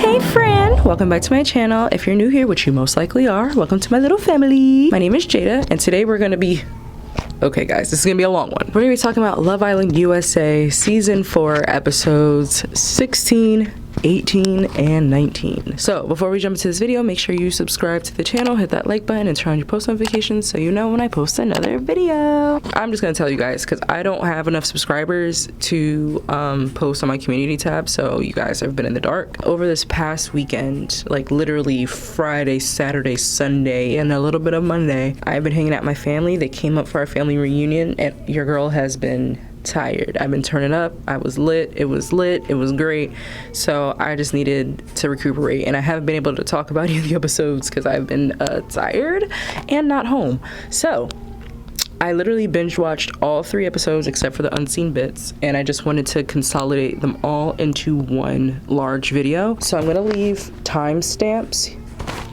Hey friend, welcome back to my channel. If you're new here, which you most likely are, welcome to my little family. My name is Jada, and today we're gonna be, okay guys, this is gonna be a long one. We're gonna be talking about Love Island USA Season 4 episodes 16, 18, and 19. So before we jump into this video, make sure you subscribe to the channel, hit that like button, and turn on your post notifications so you know when I post another video. I'm just gonna tell you guys because I don't have enough subscribers to post on my community tab, so you guys have been in the dark. Over this past weekend, like literally Friday, Saturday, Sunday, and a little bit of Monday, I've been hanging out with my family. They came up for our family reunion, and your girl has been tired. I've been turning up. I was lit. It was great. So I just needed to recuperate, and I haven't been able to talk about any of the episodes because I've been tired and not home. So I literally binge watched all 3 episodes except for the unseen bits, and I just wanted to consolidate them all into one large video. So I'm gonna leave timestamps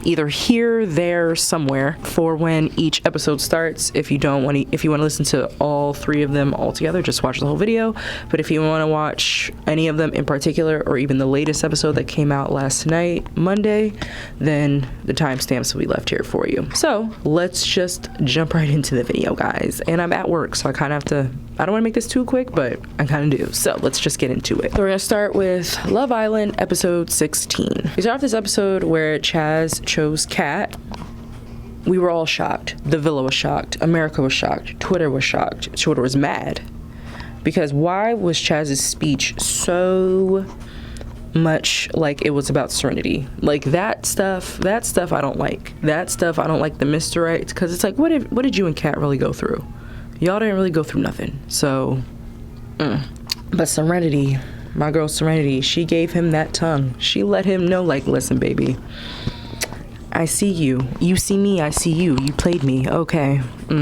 either here, there, somewhere for when each episode starts. If you want to listen to all 3 of them all together, just watch the whole video. But if you want to watch any of them in particular, or even the latest episode that came out last night, Monday, then the timestamps will be left here for you. So let's just jump right into the video, guys. And I'm at work, so I kind of have to, I don't want to make this too quick, but I kind of do. So let's just get into it. So we're gonna start with Love Island episode 16. We start off this episode where Chaz chose Kat. We were all shocked. The villa was shocked. America was shocked. Twitter was shocked. Twitter was mad. Because why was Chaz's speech so much like it was about Serenity? Like that stuff I don't like. That stuff I don't like, the Mr. Right, because it's like, what did you and Kat really go through? Y'all didn't really go through nothing. So but Serenity, my girl Serenity, she gave him that tongue. She let him know, like, listen baby, I see you. You see me, I see you. You played me. Okay. We're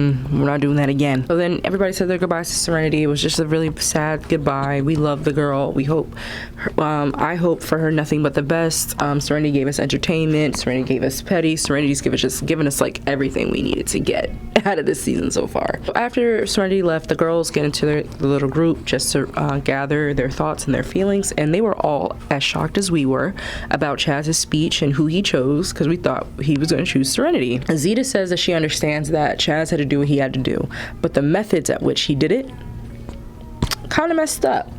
not doing that again. So then everybody said their goodbyes to Serenity. It was just a really sad goodbye. We love the girl. We hope, I hope for her nothing but the best. Serenity gave us entertainment. Serenity gave us petty. Serenity's given us like everything we needed to get out of this season so far. After Serenity left, the girls get into the little group just to gather their thoughts and their feelings. And they were all as shocked as we were about Chaz's speech and who he chose, because we thought he was going to choose Serenity. Zeta says that she understands that Chaz had to do what he had to do, but the methods at which he did it kind of messed up.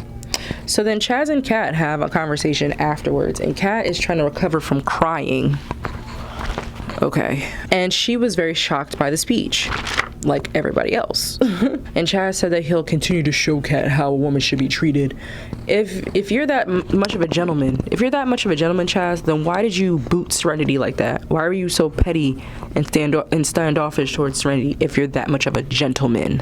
So then Chaz and Kat have a conversation afterwards, and Kat is trying to recover from crying. Okay. And she was very shocked by the speech, like everybody else. And Chaz said that he'll continue to show Kat how a woman should be treated. If you're that much of a gentleman, Chaz, then why did you boot Serenity like that? Why are you so petty and standoffish towards Serenity if you're that much of a gentleman?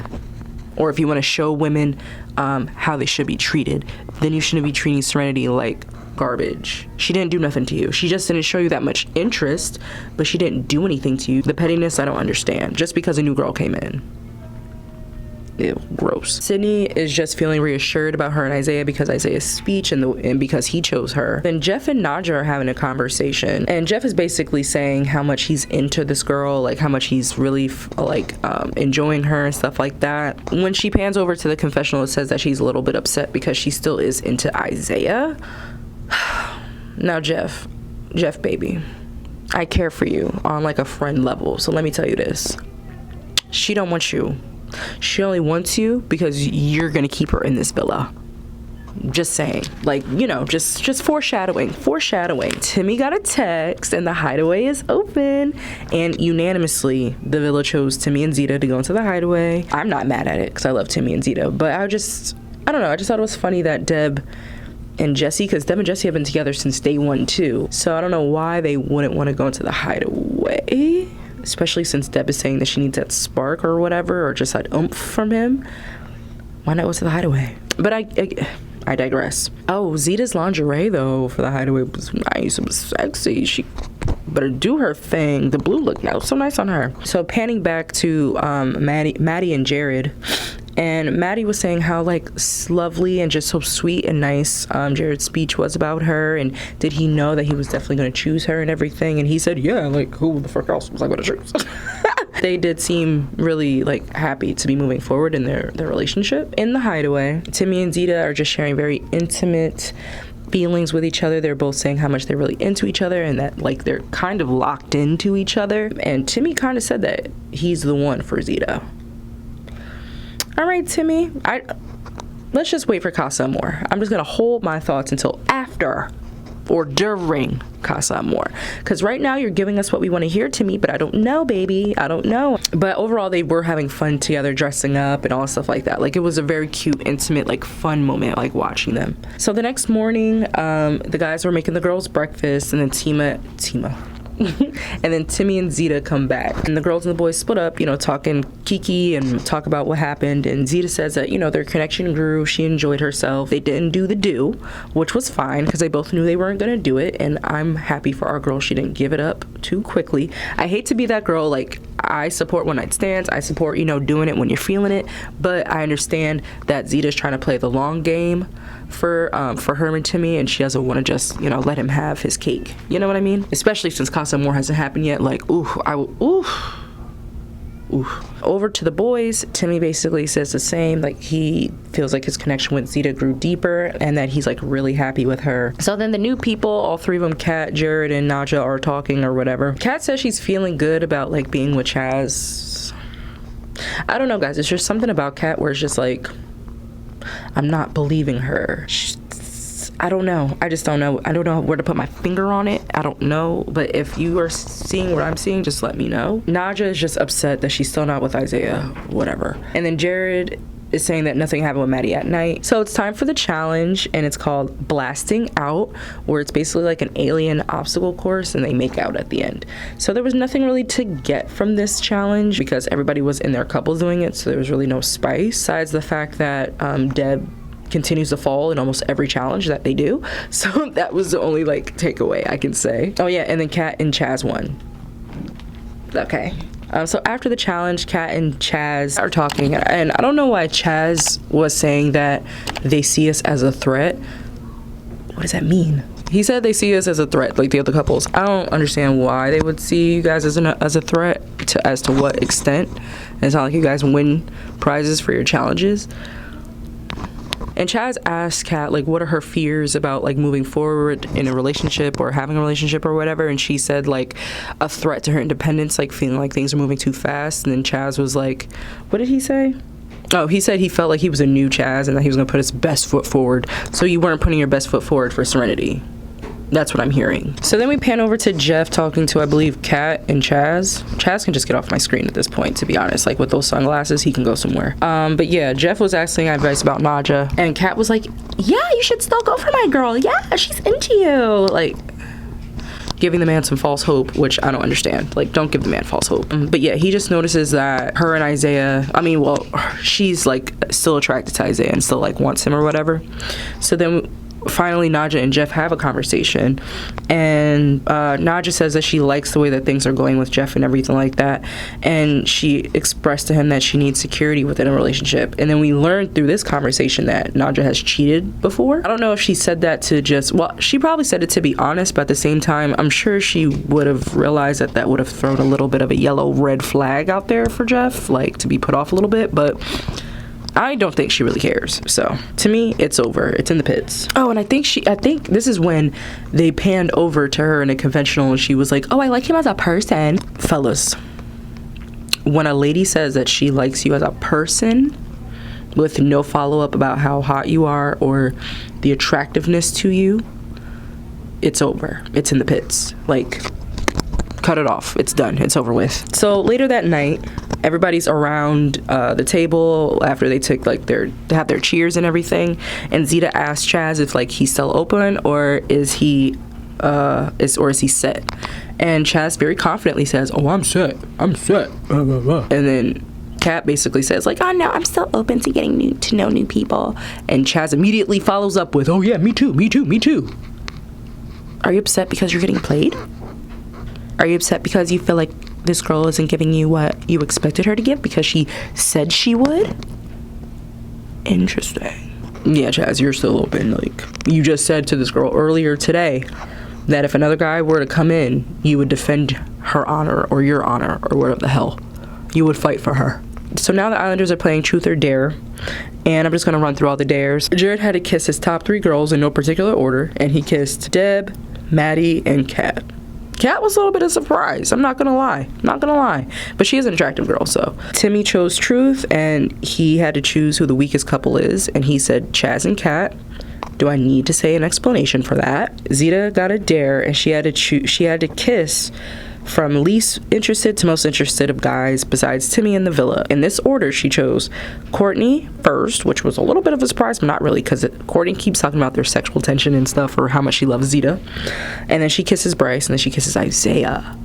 Or if you want to show women how they should be treated, then you shouldn't be treating Serenity like garbage. She didn't do nothing to you. She just didn't show you that much interest, but she didn't do anything to you. The pettiness, I don't understand. Just because a new girl came in. Ew, gross. Sydney is just feeling reassured about her and Isaiah because Isaiah's speech and because he chose her. Then Jeff and Nadja are having a conversation, and Jeff is basically saying how much he's into this girl, like how much he's really enjoying her and stuff like that. When she pans over to the confessional, it says that she's a little bit upset because she still is into Isaiah. Now Jeff baby, I care for you on like a friend level, so let me tell you this. She don't want you. She only wants you because you're gonna keep her in this villa. Just saying, like, you know, just foreshadowing. Timmy got a text and the hideaway is open, and unanimously the villa chose Timmy and Zeta to go into the hideaway. I'm not mad at it because I love Timmy and Zeta, but I don't know, I just thought it was funny that Deb and Jesse, because Deb and Jesse have been together since day 1 too, so I don't know why they wouldn't want to go into the hideaway, especially since Deb is saying that she needs that spark or whatever, or just that oomph from him. Why not go to the hideaway? But I digress. Oh, Zeta's lingerie though for the hideaway was nice. It was sexy. She better do her thing. The blue looked so nice on her. So panning back to Maddie and Jared. And Maddie was saying how like lovely and just so sweet and nice Jared's speech was about her, and did he know that he was definitely going to choose her and everything, and he said yeah, like who the fuck else was I going to choose? They did seem really like happy to be moving forward in their relationship. In the hideaway, Timmy and Zeta are just sharing very intimate feelings with each other. They're both saying how much they're really into each other and that like they're kind of locked into each other. And Timmy kind of said that he's the one for Zeta. All right, Timmy, let's just wait for Casa Amor. I'm just gonna hold my thoughts until after or during Casa Amor, because right now you're giving us what we want to hear, Timmy, but I don't know, baby. I don't know. But overall, they were having fun together, dressing up and all stuff like that. Like, it was a very cute, intimate, like, fun moment, like, watching them. So the next morning, the guys were making the girls breakfast, and then and then Timmy and Zeta come back, and the girls and the boys split up, you know, talking kiki and talk about what happened. And Zeta says that, you know, their connection grew, she enjoyed herself, they didn't do the do, which was fine because they both knew they weren't gonna do it. And I'm happy for our girl, she didn't give it up too quickly. I hate to be that girl, like, I support one night stands, I support, you know, doing it when you're feeling it, but I understand that Zeta's trying to play the long game for her and Timmy, and she doesn't want to just, you know, let him have his cake. You know what I mean? Especially since Casa Amor hasn't happened yet. Like, ooh. Over to the boys, Timmy basically says the same. Like, he feels like his connection with Zeta grew deeper and that he's like really happy with her. So then the new people, all three of them, Kat, Jared, and Naja, are talking or whatever. Kat says she's feeling good about like being with Chaz. I don't know, guys. It's just something about Kat where it's just like, I'm not believing her. I don't know. I just don't know. I don't know where to put my finger on it. I don't know. But if you are seeing what I'm seeing, just let me know. Naja is just upset that she's still not with Isaiah. Whatever. And then Jared is saying that nothing happened with Maddie at night. So it's time for the challenge, and it's called Blasting Out, where it's basically like an alien obstacle course, and they make out at the end. So there was nothing really to get from this challenge because everybody was in their couples doing it, so there was really no spice, besides the fact that Deb continues to fall in almost every challenge that they do. So that was the only like takeaway I can say. Oh yeah, and then Kat and Chaz won. Okay. So after the challenge, Kat and Chaz are talking, and I don't know why Chaz was saying that they see us as a threat. What does that mean? He said they see us as a threat, like the other couples. I don't understand why they would see you guys as a threat, as to what extent. And it's not like you guys win prizes for your challenges. And Chaz asked Kat, like, what are her fears about, like, moving forward in a relationship or having a relationship or whatever. And she said, like, a threat to her independence, like, feeling like things are moving too fast. And then Chaz was like, what did he say? Oh, he said he felt like he was a new Chaz and that he was going to put his best foot forward. So you weren't putting your best foot forward for Serenity. That's what I'm hearing. So then we pan over to Jeff talking to, I believe, Kat and Chaz. Chaz can just get off my screen at this point, to be honest. Like, with those sunglasses, he can go somewhere. But yeah, Jeff was asking advice about Naja, and Kat was like, yeah, you should still go for my girl. Yeah, she's into you. Like, giving the man some false hope, which I don't understand. Like, don't give the man false hope. But yeah, he just notices that her and Isaiah, I mean, well, she's like still attracted to Isaiah and still like wants him or whatever. So then finally Naja and Jeff have a conversation, and Naja says that she likes the way that things are going with Jeff and everything like that, and she expressed to him that she needs security within a relationship. And then we learned through this conversation that Naja has cheated before. I don't know if she said that to just, well, she probably said it to be honest, but at the same time, I'm sure she would have realized that that would have thrown a little bit of a yellow red flag out there for Jeff, like to be put off a little bit, but I don't think she really cares. So to me, it's over. It's in the pits. Oh, and I think this is when they panned over to her in a conventional and she was like, oh, I like him as a person. Fellas, when a lady says that she likes you as a person with no follow-up about how hot you are or the attractiveness to you, it's over. It's in the pits. Like, cut it off. It's done. It's over with. So later that night, everybody's around the table after they took like they have their cheers and everything, and Zeta asked Chaz if like he's still open or is he set, and Chaz very confidently says, oh, I'm set. And then Kat basically says like, oh no, I'm still open to getting to know new people, and Chaz immediately follows up with, oh yeah, me too. Are you upset because you're getting played? Are you upset because you feel like this girl isn't giving you what you expected her to give because she said she would? Interesting. Yeah, Chaz, you're still open. Like, you just said to this girl earlier today that if another guy were to come in, you would defend her honor or your honor or whatever the hell. You would fight for her. So now the Islanders are playing Truth or Dare, and I'm just gonna run through all the dares. Jared had to kiss his top 3 girls in no particular order, and he kissed Deb, Maddie, and Kat. Kat was a little bit of a surprise, I'm not gonna lie. But she is an attractive girl, so. Timmy chose Truth, and he had to choose who the weakest couple is, and he said Chaz and Kat. Do I need to say an explanation for that? Zeta got a dare, and she had to kiss from least interested to most interested of guys besides Timmy in the villa. In this order, she chose Courtney first, which was a little bit of a surprise, but not really, because Courtney keeps talking about their sexual tension and stuff, or how much she loves Zeta. And then she kisses Bryce, and then she kisses Isaiah.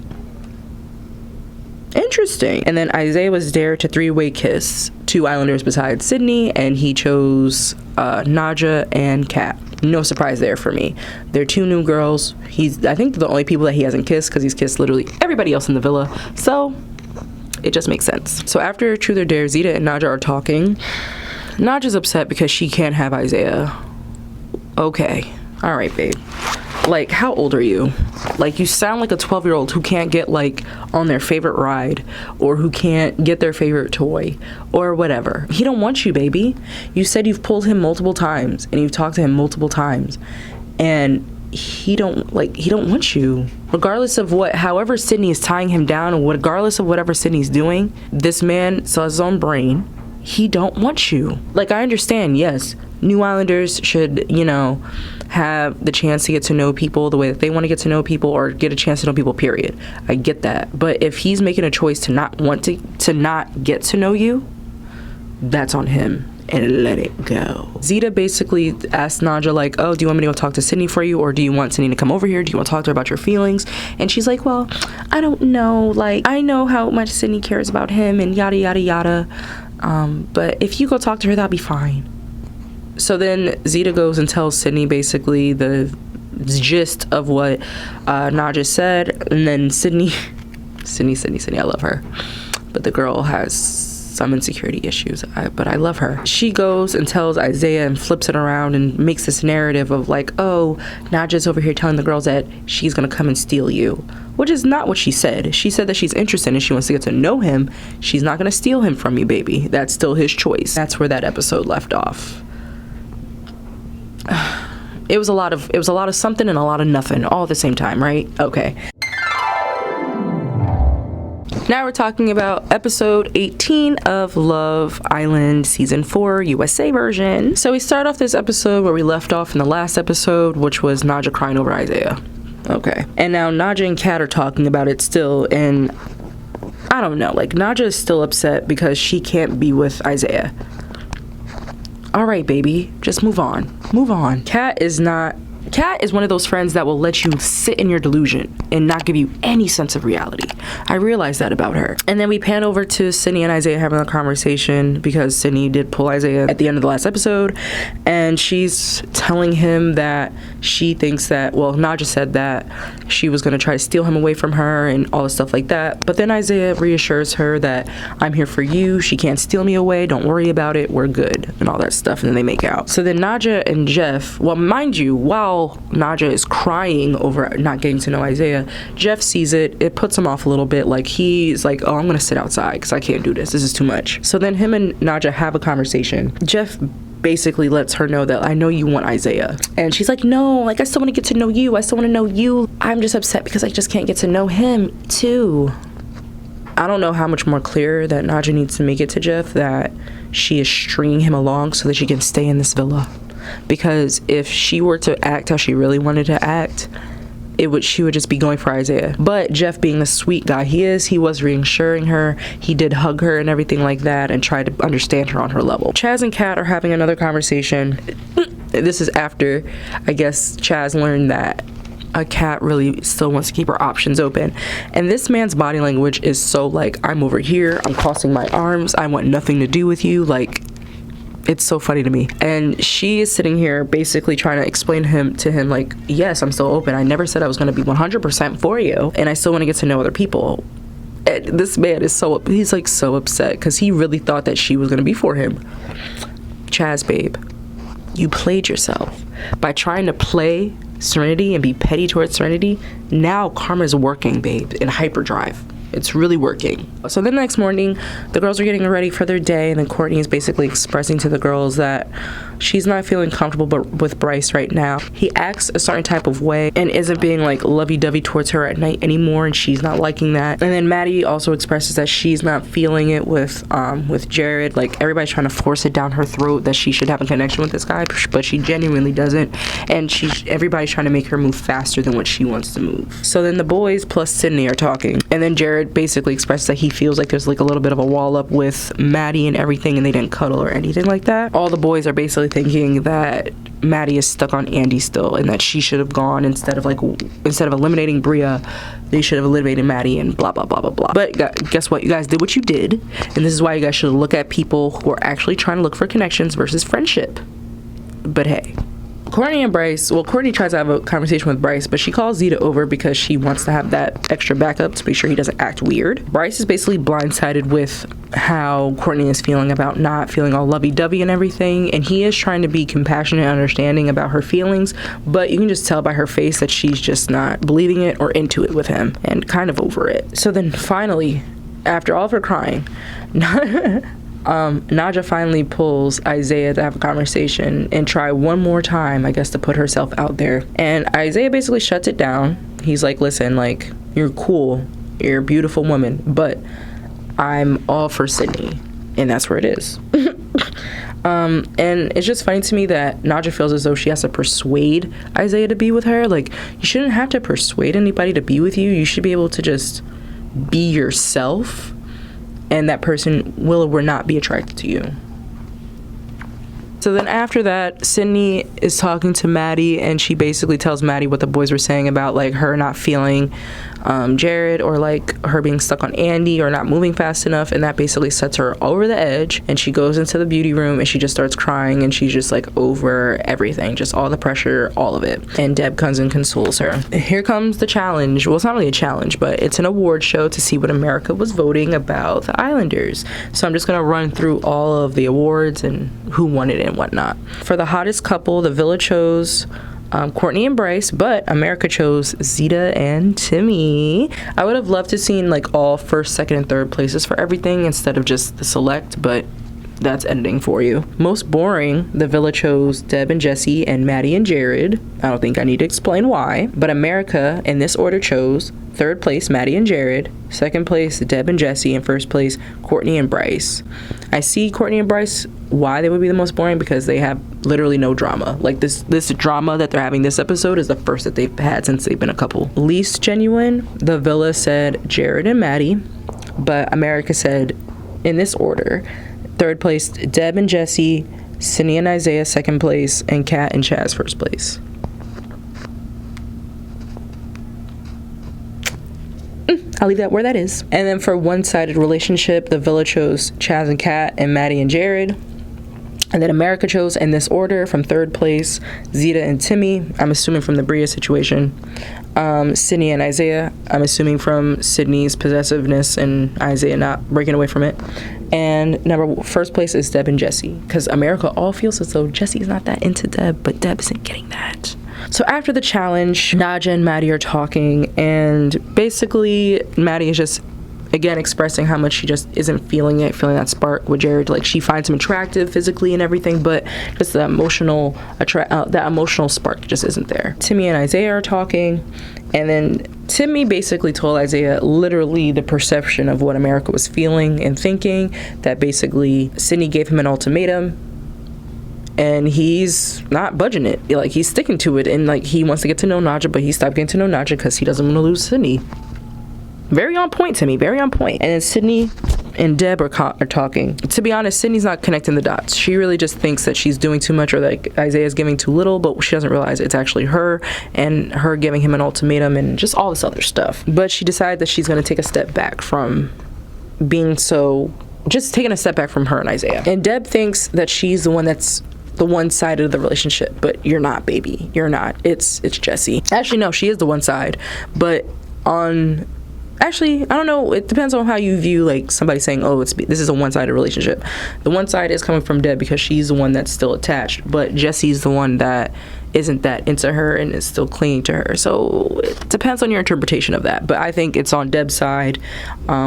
Interesting. And then Isaiah was dared to 3-way kiss 2 Islanders besides Sydney, and he chose Nadja and Kat. No surprise there for me. They're 2 new girls. I think the only people that he hasn't kissed, because he's kissed literally everybody else in the villa. So it just makes sense. So after Truth or Dare, Zeta and Nadja are talking. Nadja's upset because she can't have Isaiah. Okay. All right, babe. Like, how old are you? Like, you sound like a 12-year-old who can't get, like, on their favorite ride, or who can't get their favorite toy, or whatever. He don't want you, baby. You said you've pulled him multiple times, and you've talked to him multiple times, and he don't want you. Regardless of however Sydney is tying him down, or regardless of whatever Sydney's doing, this man saw his own brain. He don't want you. Like, I understand, yes, New Islanders should, have the chance to get to know people the way that they want to get to know people, or get a chance to know people, period. I get that. But if he's making a choice to not want to not get to know you, that's on him, and let it go. Zeta basically asked Nadja, like, oh, do you want me to go talk to Sydney for you, or do you want Sydney to come over here? Do you want to talk to her about your feelings? And she's like, well, I don't know. Like, I know how much Sydney cares about him, and yada, yada, yada. But if you go talk to her, that'll be fine. So then Zeta goes and tells Sydney basically the gist of what Nadja said, and then Sydney, I love her, but the girl has some insecurity issues, but I love her. She goes and tells Isaiah and flips it around and makes this narrative of like, oh, Nadja's over here telling the girls that she's gonna come and steal you, which is not what she said. She said that she's interested and she wants to get to know him. She's not gonna steal him from you, baby. That's still his choice. That's where that episode left off. It was a lot of something and a lot of nothing all at the same time, right? Okay. Now we're talking about episode 18 of Love Island season 4 USA version. So we start off this episode where we left off in the last episode, which was Nadja crying over Isaiah. Okay. And now Nadja and Kat are talking about it still, and I don't know, like, Nadja is still upset because she can't be with Isaiah. All right, baby, just move on. Move on. Kat is one of those friends that will let you sit in your delusion and not give you any sense of reality. I realized that about her. And then we pan over to Sydney and Isaiah having a conversation, because Sydney did pull Isaiah at the end of the last episode, and she's telling him that she thinks that, well, Nadja said that she was going to try to steal him away from her and all this stuff like that. But then Isaiah reassures her that I'm here for you. She can't steal me away. Don't worry about it. We're good, and all that stuff. And then they make out. So then Nadja and Jeff, well, mind you, while Nadja is crying over not getting to know Isaiah, Jeff sees it. It puts him off a little bit. Like, he's like, oh, I'm gonna sit outside because I can't do this. This is too much. So then him and Nadja have a conversation. Jeff basically lets her know that I know you want Isaiah. And she's like, no, like, I still want to get to know you. I still want to know you. I'm just upset because I just can't get to know him too. I don't know how much more clear that Nadja needs to make it to Jeff that she is stringing him along so that she can stay in this villa. Because if she were to act how she really wanted to act, she would just be going for Isaiah. But Jeff, being the sweet guy he was reassuring her. He did hug her and everything like that and tried to understand her on her level. Chaz and Kat are having another conversation. This is after, I guess, Chaz learned that Kat really still wants to keep her options open. And this man's body language is so like, I'm over here, I'm crossing my arms, I want nothing to do with you. Like, it's so funny to me. And she is sitting here basically trying to explain to him like, yes, I'm still open. I never said I was going to be 100% for you, and I still want to get to know other people. And this man is he's like so upset because he really thought that she was going to be for him. Chaz, babe, you played yourself by trying to play Serenity and be petty towards Serenity. Now karma's working, babe, in hyperdrive. It's really working. So the next morning, the girls are getting ready for their day, and then Courtney is basically expressing to the girls that she's not feeling comfortable with Bryce right now. He acts a certain type of way and isn't being like lovey-dovey towards her at night anymore, and she's not liking that. And then Maddie also expresses that she's not feeling it with Jared. Like, everybody's trying to force it down her throat that she should have a connection with this guy, but she genuinely doesn't, and everybody's trying to make her move faster than what she wants to move. So then the boys plus Sydney are talking, and then Jared basically expresses that he feels like there's like a little bit of a wall up with Maddie and everything, and they didn't cuddle or anything like that. All the boys are basically thinking that Maddie is stuck on Andy still, and that she should have gone instead of eliminating Bria, they should have eliminated Maddie, and blah blah blah blah blah. But guess what? You guys did what you did, and this is why you guys should look at people who are actually trying to look for connections versus friendship. But hey, Courtney and Bryce, well, Courtney tries to have a conversation with Bryce, but she calls Zeta over because she wants to have that extra backup to make sure he doesn't act weird. Bryce is basically blindsided with how Courtney is feeling about not feeling all lovey-dovey and everything, and he is trying to be compassionate and understanding about her feelings, but you can just tell by her face that she's just not believing it or into it with him and kind of over it. So then finally, after all of her crying, Naja finally pulls Isaiah to have a conversation and try one more time, I guess, to put herself out there. And Isaiah basically shuts it down. He's like, listen, like, you're cool, you're a beautiful woman, but I'm all for Sydney, and that's where it is. And it's just funny to me that Naja feels as though she has to persuade Isaiah to be with her. Like, you shouldn't have to persuade anybody to be with you. You should be able to just be yourself, and that person will or will not be attracted to you. So then after that, Sydney is talking to Maddie, and she basically tells Maddie what the boys were saying about like her not feeling Jared, or like her being stuck on Andy or not moving fast enough, and that basically sets her over the edge, and she goes into the beauty room and she just starts crying, and she's just like over everything, just all the pressure, all of it. And Deb comes and consoles her. Here comes the challenge. Well, it's not really a challenge, but it's an award show to see what America was voting about the Islanders. So I'm just gonna run through all of the awards and who won it and whatnot. For the hottest couple, the Villa chose Courtney and Bryce, but America chose Zeta and Timmy. I would have loved to seen like all first, second, and third places for everything instead of just the select, but that's editing for you. Most boring, the Villa chose Deb and Jesse and Maddie and Jared. I don't think I need to explain why, but America in this order chose third place Maddie and Jared, second place Deb and Jesse, and first place Courtney and Bryce. I see Courtney and Bryce why they would be the most boring, because they have literally no drama. Like this drama that they're having this episode is the first that they've had since they've been a couple. Least genuine, the Villa said Jared and Maddie, but America said in this order: third place Deb and Jesse, Sydney and Isaiah second place, and Kat and Chaz first place. I'll leave that where that is. And then for one-sided relationship, the Villa chose Chaz and Kat and Maddie and Jared. And then America chose in this order from third place Zeta and Timmy, I'm assuming from the Bria situation, Sydney and Isaiah, I'm assuming from Sydney's possessiveness and Isaiah not breaking away from it. And first place is Deb and Jesse, because America all feels as though Jesse's not that into Deb, but Deb isn't getting that. So after the challenge, Naja and Maddie are talking, and basically Maddie is just again expressing how much she just isn't feeling that spark with Jared. Like, she finds him attractive physically and everything, but just the emotional spark just isn't there. Timmy and Isaiah are talking, and then Timmy basically told Isaiah literally the perception of what America was feeling and thinking, that basically Sydney gave him an ultimatum and he's not budging it. Like, he's sticking to it, and like he wants to get to know Naja, but he stopped getting to know Naja because he doesn't want to lose Sydney. Very on point to me, very on point. And then Sydney and Deb are talking. To be honest, Sydney's not connecting the dots. She really just thinks that she's doing too much, or like Isaiah's giving too little, but she doesn't realize it's actually her and her giving him an ultimatum and just all this other stuff. But she decided that she's going to take a step back from being just taking a step back from her and Isaiah. And Deb thinks that she's the one that's the one side of the relationship, but you're not, baby. You're not. It's Jesse. Actually, no, she is the one side, but Actually, I don't know. It depends on how you view like somebody saying, "Oh, this is a one-sided relationship." The one side is coming from Deb because she's the one that's still attached, but Jesse's the one that isn't that into her and is still clinging to her. So it depends on your interpretation of that, but I think it's on Deb's side,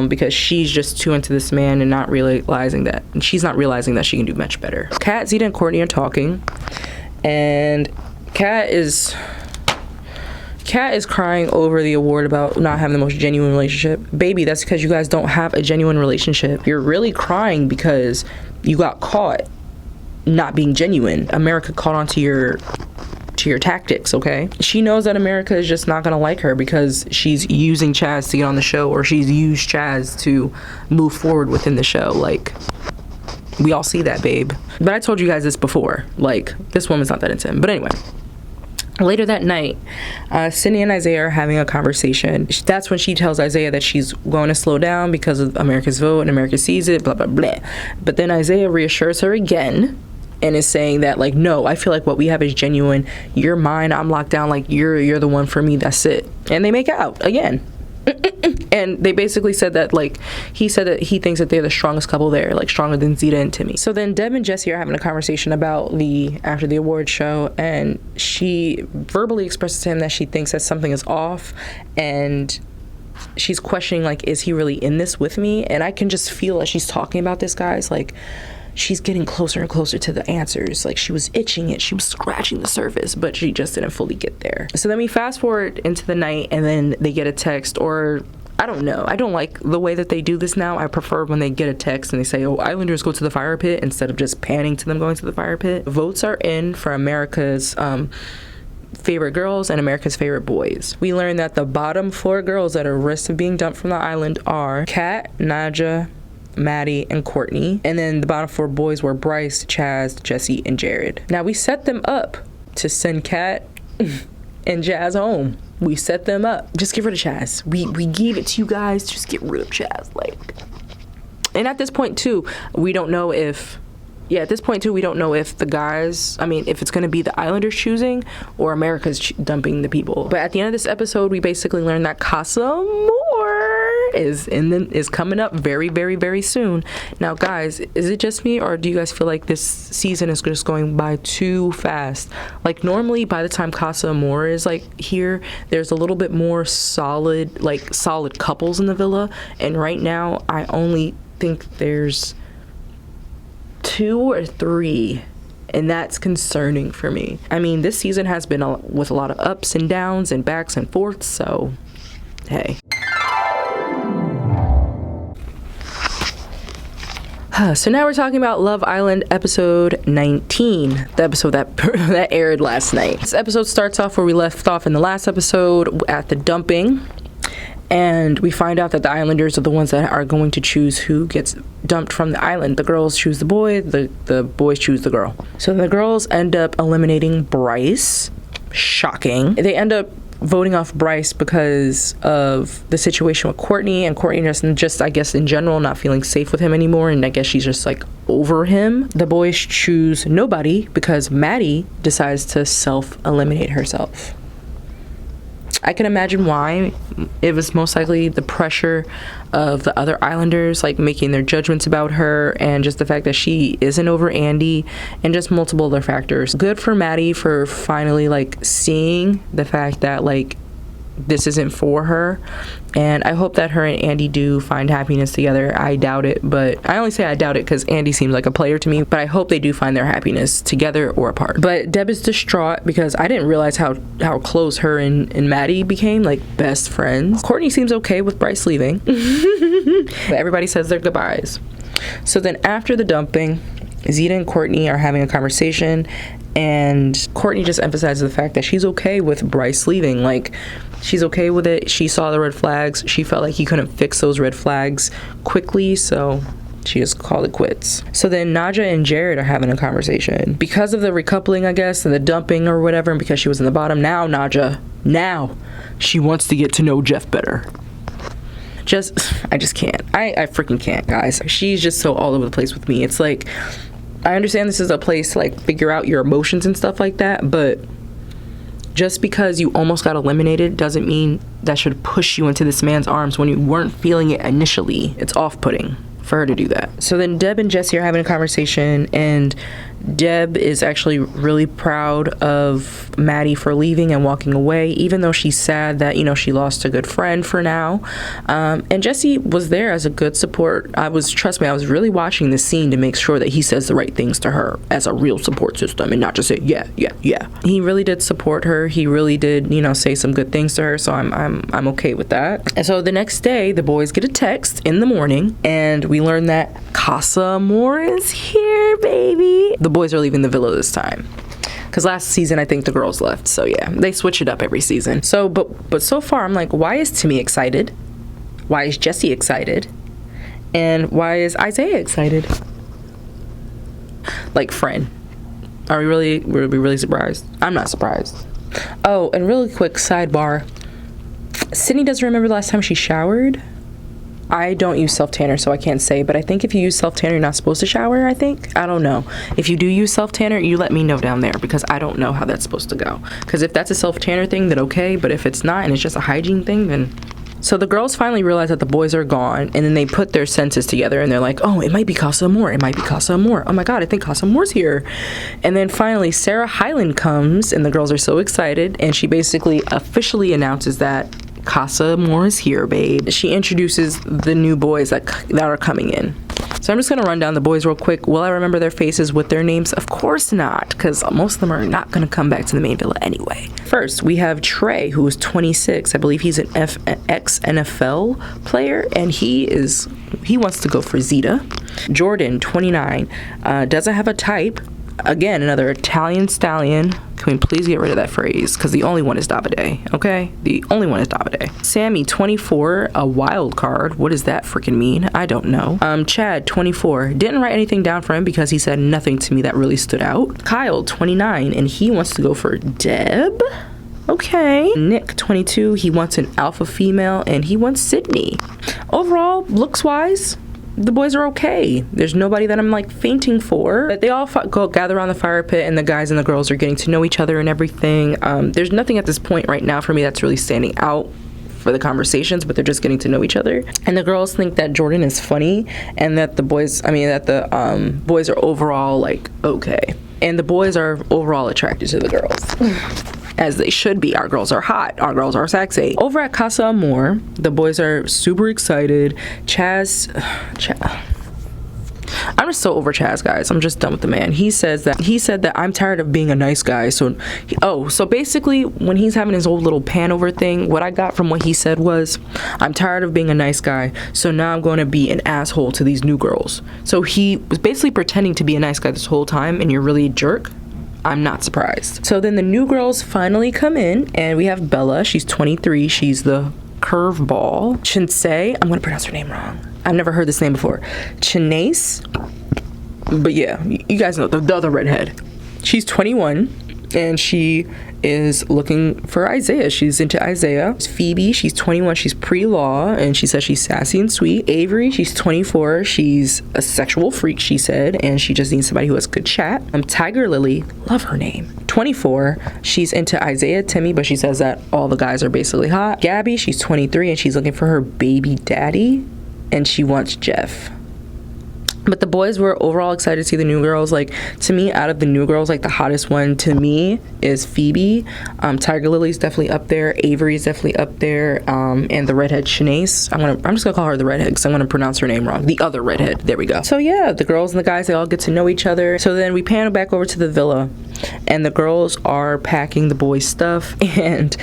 because she's just too into this man and not realizing that she's not realizing that she can do much better. Kat, Zeta, and Courtney are talking, and Kat is crying over the award about not having the most genuine relationship. Baby, that's because you guys don't have a genuine relationship. You're really crying because you got caught not being genuine. America caught on to your tactics, okay? She knows that America is just not gonna like her because she's using Chaz to get on the show, or she's used Chaz to move forward within the show. Like, we all see that, babe. But I told you guys this before. Like, this woman's not that into him. But anyway. Later that night, Sydney and Isaiah are having a conversation. That's when she tells Isaiah that she's going to slow down because of America's vote and America sees it, blah, blah, blah. But then Isaiah reassures her again and is saying that, like, no, I feel like what we have is genuine. You're mine. I'm locked down. Like, you're the one for me. That's it. And they make out again. And they basically said that, like, he said that he thinks that they're the strongest couple there, like stronger than Zeta and Timmy. So then Deb and Jesse are having a conversation about after the award show, and she verbally expresses to him that she thinks that something is off, and she's questioning, like, is he really in this with me? And I can just feel as she's talking about this, guys, like, she's getting closer and closer to the answers. Like, she was itching it, she was scratching the surface, but she just didn't fully get there. So then we fast forward into the night, and then they get a text, or I don't know. I don't like the way that they do this now. I prefer when they get a text and they say, oh, Islanders go to the fire pit, instead of just panning to them going to the fire pit. Votes are in for America's favorite girls and America's favorite boys. We learned that the bottom 4 girls that are at risk of being dumped from the island are Kat, Naja, Maddie, and Courtney. And then the bottom 4 boys were Bryce, Chaz, Jesse, and Jared. Now, we set them up to send Kat and Jazz home. We set them up. Just get rid of Chaz. We gave it to you guys. Just get rid of Chaz. Like, and at this point, too, we don't know if... Yeah, at this point, too, we don't know if the guys... I mean, if it's going to be the Islanders choosing or America's dumping the people. But at the end of this episode, we basically learned that Casa Amor is coming up very, very, very soon. Now, guys, is it just me, or do you guys feel like this season is just going by too fast? Like, normally, by the time Casa Amor is, like, here, there's a little bit more solid couples in the villa. And right now, I only think there's 2 or 3, and that's concerning for me. I mean, this season has been with a lot of ups and downs and backs and forths, so hey. So now we're talking about Love Island episode 19, the episode that aired last night. This episode starts off where we left off in the last episode, at the dumping. And we find out that the Islanders are the ones that are going to choose who gets dumped from the island. The girls choose the boy, the boys choose the girl. So the girls end up eliminating Bryce. Shocking. They end up voting off Bryce because of the situation with Courtney, and Courtney just I guess in general not feeling safe with him anymore, and I guess she's just like over him. The boys choose nobody because Maddie decides to self-eliminate herself. I can imagine why. It was most likely the pressure of the other Islanders, like, making their judgments about her, and just the fact that she isn't over Andy, and just multiple other factors. Good for Maddie for finally, like, seeing the fact that, like, this isn't for her, and I hope that her and Andy do find happiness together. I doubt it, but I only say I doubt it because Andy seems like a player to me, but I hope they do find their happiness together or apart. But Deb is distraught because I didn't realize how close her and Maddie became, like, best friends. Courtney seems okay with Bryce leaving. But everybody says their goodbyes. So then after the dumping, Zeta and Courtney are having a conversation, and Courtney just emphasizes the fact that she's okay with Bryce leaving. Like, she's okay with it. She saw the red flags. She felt like he couldn't fix those red flags quickly, so she just called it quits. So then Naja and Jared are having a conversation. Because of the recoupling, I guess, and the dumping or whatever, and because she was in the bottom, now she wants to get to know Jeff better. I just can't. I freaking can't, guys. She's just so all over the place with me. It's like, I understand this is a place to, like, figure out your emotions and stuff like that, but just because you almost got eliminated doesn't mean that should push you into this man's arms when you weren't feeling it initially. It's off-putting for her to do that. So then Deb and Jesse are having a conversation, and Deb is actually really proud of Maddie for leaving and walking away, even though she's sad that, you know, she lost a good friend for now. And Jesse was there as a good support. Trust me, I was really watching the scene to make sure that he says the right things to her as a real support system and not just say, yeah. He really did support her. He really did, you know, say some good things to her. So I'm okay with that. And so the next day, the boys get a text in the morning and we learn that Casa Amor is here, baby. The boys are leaving the villa this time, because last season I think the girls left. So yeah, they switch it up every season. So but so far I'm like, why is Timmy excited? Why is Jesse excited? And why is Isaiah excited? Like, friend, are we really surprised? I'm not surprised. Oh, and really quick sidebar, Sydney doesn't remember the last time she showered. I don't use self-tanner, so I can't say, but I think if you use self-tanner, you're not supposed to shower, I think. I don't know. If you do use self-tanner, you let me know down there, because I don't know how that's supposed to go. Because if that's a self-tanner thing, then okay, but if it's not and it's just a hygiene thing, then... So the girls finally realize that the boys are gone, and then they put their senses together, and they're like, oh, it might be Casa Amor. It might be Casa Amor. Oh my God, I think Casa Amor's here. And then finally, Sarah Hyland comes, and the girls are so excited, and she basically officially announces that Casa Amor is here, babe. She introduces the new boys that are coming in. So I'm just gonna run down the boys real quick. Will I remember their faces with their names? Of course not, because most of them are not gonna come back to the main villa anyway. First, we have Trey, who is 26. I believe he's an ex-NFL player, and he wants to go for Zeta. Jordan, 29, doesn't have a type. Again, another Italian stallion. Can we please get rid of that phrase? Because the only one is Davide, okay? The only one is Davide. Sammy, 24, a wild card. What does that freaking mean? I don't know. Chad, 24. Didn't write anything down for him because he said nothing to me that really stood out. Kyle, 29, and he wants to go for Deb. Okay. Nick, 22, he wants an alpha female, and he wants Sydney. Overall, looks-wise, the boys are okay. There's nobody that I'm like fainting for. But they all go gather around the fire pit, and the guys and the girls are getting to know each other and everything. There's nothing at this point right now for me that's really standing out for the conversations, but they're just getting to know each other. And the girls think that Jordan is funny, and that the boys are overall like okay. And the boys are overall attracted to the girls. As they should be. Our girls are hot. Our girls are sexy. Over at Casa Amor, the boys are super excited. Chaz. I'm just so over Chaz, guys. I'm just done with the man. He said that I'm tired of being a nice guy. So basically when he's having his old little pan over thing, what I got from what he said was, I'm tired of being a nice guy, so now I'm going to be an asshole to these new girls. So he was basically pretending to be a nice guy this whole time, and you're really a jerk. I'm not surprised. So then the new girls finally come in, and we have Bella. She's 23. She's the curveball. Chinsei, I'm gonna pronounce her name wrong. I've never heard this name before. Chinace. But yeah, you guys know the other redhead. She's 21, and she is looking for Isaiah. She's into Isaiah. Phoebe, she's 21. She's pre-law, and she says she's sassy and sweet. Avery, she's 24. She's a sexual freak, she said, and she just needs somebody who has good chat. Tiger Lily, love her name. 24. She's into Isaiah, Timmy, but she says that all the guys are basically hot. Gabby, she's 23, and she's looking for her baby daddy, and she wants Jeff. But the boys were overall excited to see the new girls. Like, to me, out of the new girls, like, the hottest one to me is Phoebe. Tiger Lily's definitely up there. Avery's definitely up there. And the redhead, Shanace. I'm just gonna call her the redhead because I'm gonna pronounce her name wrong. The other redhead. There we go. So yeah, the girls and the guys, they all get to know each other. So then we pan back over to the villa, and the girls are packing the boys' stuff. And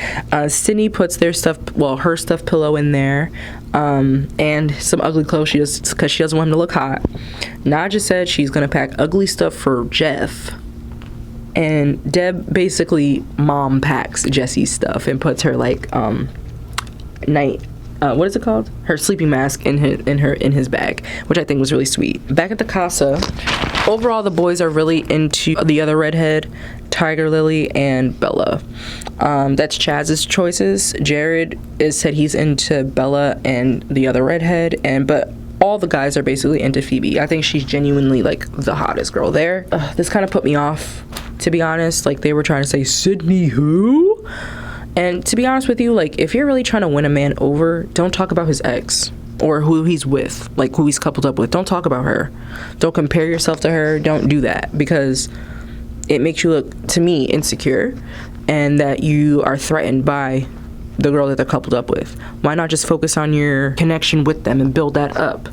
Sydney puts her stuffed pillow in there. And some ugly clothes because she doesn't want him to look hot. Naja said she's gonna pack ugly stuff for Jeff, and Deb basically mom packs Jesse's stuff and puts her like night what is it called, her sleeping mask in his bag, which I think was really sweet. Back at the casa, overall the boys are really into the other redhead, Tiger Lily, and Bella. That's Chaz's choices. Jared said he's into Bella and the other redhead, but all the guys are basically into Phoebe. I think she's genuinely like the hottest girl there. This kind of put me off, to be honest. Like, they were trying to say Sydney who? And to be honest with you, like, if you're really trying to win a man over, don't talk about his ex. or who he's with, like who he's coupled up with. Don't talk about her. Don't compare yourself to her. Don't do that, because it makes you look, to me, insecure, and that you are threatened by the girl that they're coupled up with. Why not just focus on your connection with them and build that up?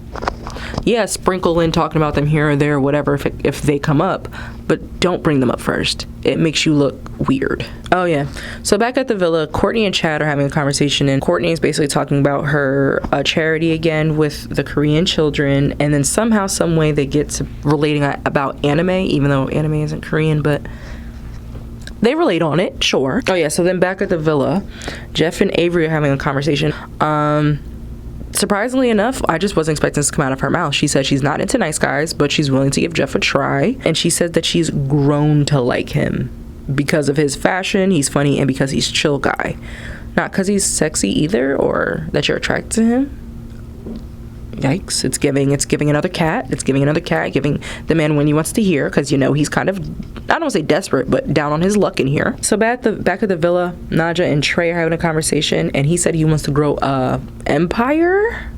Yeah, sprinkle in talking about them here or there, whatever, if they come up, but don't bring them up first. It makes you look weird. Oh yeah, so back at the villa, Courtney and Chad are having a conversation, and Courtney is basically talking about her charity again with the Korean children, and then somehow, some way, they get to relating about anime, even though anime isn't Korean, but they relate on it, sure. Oh yeah, so then back at the villa, Jeff and Avery are having a conversation. Surprisingly enough, I just wasn't expecting this to come out of her mouth. She said she's not into nice guys, but she's willing to give Jeff a try. And she said that she's grown to like him because of his fashion, he's funny, and because he's chill guy. Not because he's sexy either, or that you're attracted to him. Yikes. It's giving another cat. It's giving another cat, giving the man when he wants to hear, because, you know, he's kind of, I don't want to say desperate, but down on his luck in here. So back at the villa, Naja and Trey are having a conversation, and he said he wants to grow a empire,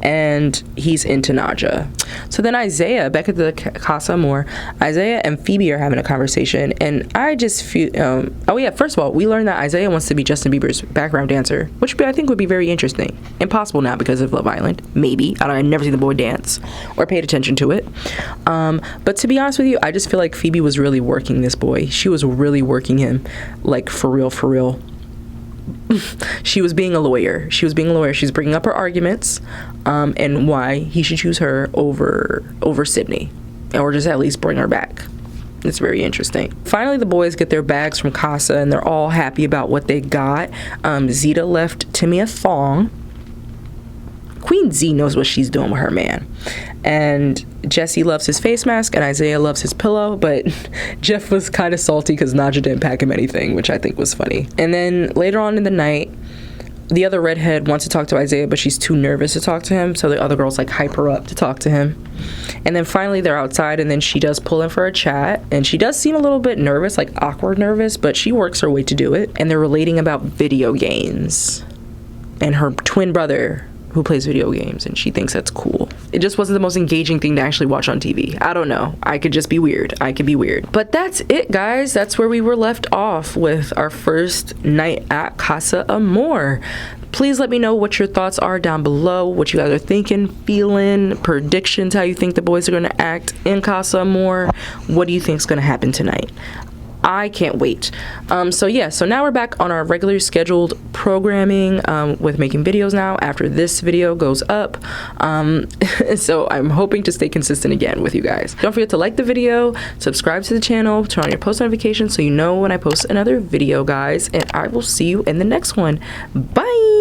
and he's into Naja. So then Isaiah, back at the Casa Amor, Isaiah and Phoebe are having a conversation, and I just feel, oh yeah, first of all, we learned that Isaiah wants to be Justin Bieber's background dancer, which I think would be very interesting. Impossible now because of Love Island, maybe. I've never seen the boy dance or paid attention to it. But to be honest with you, I just feel like Phoebe was really working this boy. She was really working him, like for real, for real. She was being a lawyer. She's bringing up her arguments, and why he should choose her over Sydney, or just at least bring her back. It's very interesting. Finally, the boys get their bags from Casa, and they're all happy about what they got. Zeta left Timmy a thong. Queen Z knows what she's doing with her man. And Jesse loves his face mask, and Isaiah loves his pillow, but Jeff was kind of salty because Naja didn't pack him anything, which I think was funny. And then later on in the night, the other redhead wants to talk to Isaiah, but she's too nervous to talk to him, so the other girls like hype her up to talk to him. And then finally they're outside, and then she does pull in for a chat, and she does seem a little bit nervous, like awkward nervous, but she works her way to do it. And they're relating about video games and her twin brother who plays video games, and she thinks that's cool. It just wasn't the most engaging thing to actually watch on TV. I don't know. I could just be weird. I could be weird. But that's it, guys. That's where we were left off with our first night at Casa Amor. Please let me know what your thoughts are down below, what you guys are thinking, feeling, predictions, how you think the boys are going to act in Casa Amor. What do you think is going to happen tonight? I can't wait. So now we're back on our regularly scheduled programming with making videos now after this video goes up. So I'm hoping to stay consistent again with you guys. Don't forget to like the video, subscribe to the channel, turn on your post notifications so you know when I post another video, guys, and I will see you in the next one. Bye!